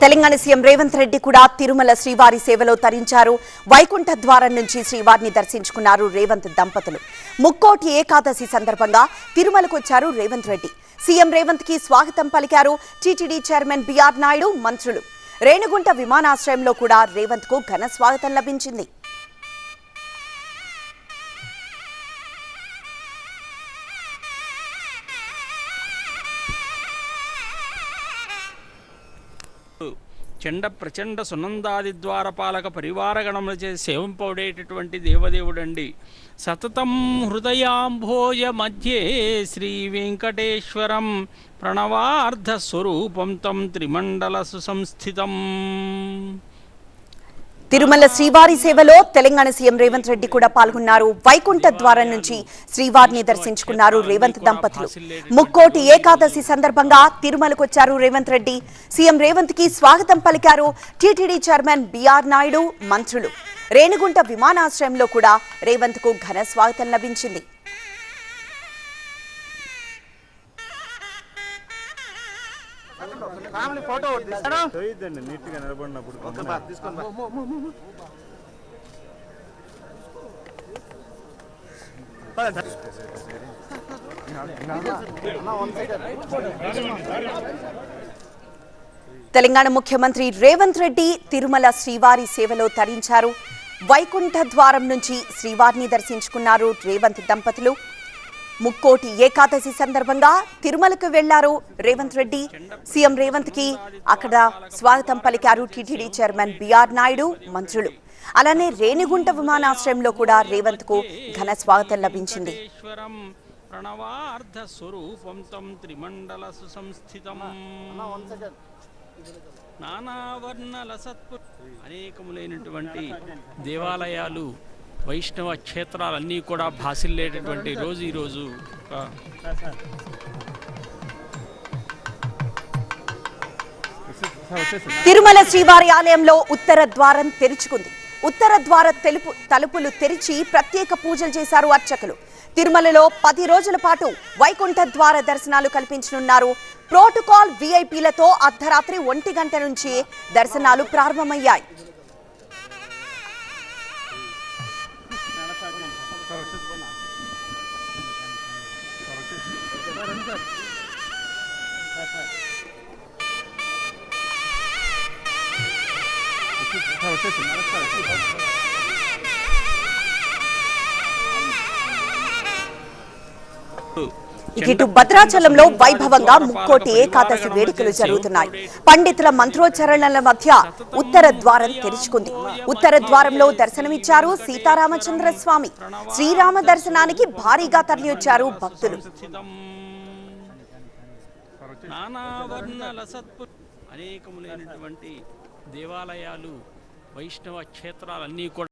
Telangana CM Revanth Reddy కూడా తిరుమల శ్రీవారి సేవలో తరించారు. వైకుంఠ ద్వారం నుంచి శ్రీవారిని దర్శించుకున్నారు రేవంత్ దంపతులు. ముక్కోటి ఏకాదశి సందర్భంగా తిరుమలకు వచ్చారు రేవంత్ రెడ్డి. సీఎం రేవంత్ కి స్వాగతం పలికారు టీటీడీ చైర్మన్ బిఆర్ నాయుడు, మంత్రులు. రేణిగుంట విమానాశ్రయంలో కూడా రేవంత్ కు ఘన స్వాగతం లభించింది. చండ ప్రచండ సునందాది ద్వారపాలక పరివారగణములచే సేవింపబడేటటువంటి దేవదేవుడండి. సతతం హృదయాంభోజ మధ్యే శ్రీ వెంకటేశ్వరం ప్రణవార్ధ స్వరూపం తం త్రిమండల సుసంస్థితం. తిరుమల శ్రీవారి సేవలో తెలంగాణ సీఎం రేవంత్ రెడ్డి కూడా పాల్గొన్నారు. వైకుంఠ ద్వారం నుంచి శ్రీవారిని దర్శించుకున్నారు రేవంత్ దంపతులు. ముక్కోటి ఏకాదశి సందర్భంగా తిరుమలకు వచ్చారు రేవంత్ రెడ్డి. సీఎం రేవంత్ కి స్వాగతం పలికారు టీటీడీ చైర్మన్ బిఆర్ నాయుడు, మంత్రులు. రేణిగుంట విమానాశ్రయంలో కూడా రేవంత్ కు ఘన స్వాగతం లభించింది. తెలంగాణ ముఖ్యమంత్రి రేవంత్ రెడ్డి తిరుమల శ్రీవారి సేవలో తరించారు. వైకుంఠ ద్వారం నుంచి శ్రీవారిని దర్శించుకున్నారు రేవంత్ దంపతులు. ముక్కోటి ఏకాదశి సందర్భంగా తిరుమలకు వెళ్లారు రేవంత్ రెడ్డి. సీఎం రేవంత్ కి అక్కడ స్వాగతం పలికారు టీటీడీ చైర్మన్ బిఆర్ నాయుడు, మంత్రులు. అలానే రేణిగుంట విమానాశ్రయంలో కూడా రేవంత్ కు ఘన స్వాగతం లభించింది. అనేకములైనటువంటి దేవాలయాలు, వైష్ణవ క్షేత్రాలన్నీ కూడా భాసిల్లేటటువంటి రోజు ఈరోజు. తిరుమల శ్రీవారి ఆలయంలో ఉత్తర ద్వారం తెరుచుకుంది. ఉత్తర ద్వార తలుపులు తెరిచి ప్రత్యేక పూజలు చేశారు అర్చకులు. తిరుమలలో 10 రోజుల పాటు వైకుంఠ ద్వార దర్శనాలు కల్పించనున్నారు. ప్రోటోకాల్ విఐపీలతో అర్ధరాత్రి 1 గంట నుంచి దర్శనాలు ప్రారంభమయ్యాయి. ఇటు భద్రాచలంలో వైభవంగా ముక్కోటి ఏకాదశి వేడుకలు జరుగుతున్నాయి. పండితుల మంత్రోచ్చరణల మధ్య ఉత్తర ద్వారం తెరుచుకుంది. ఉత్తర ద్వారంలో దర్శనమిచ్చారు సీతారామచంద్ర స్వామి. శ్రీరామ దర్శనానికి భారీగా తరలివచ్చారు భక్తులు. అనేకములైనటువంటి దేవాలయాలు, వైష్ణవ క్షేత్రాలన్నీ కూడా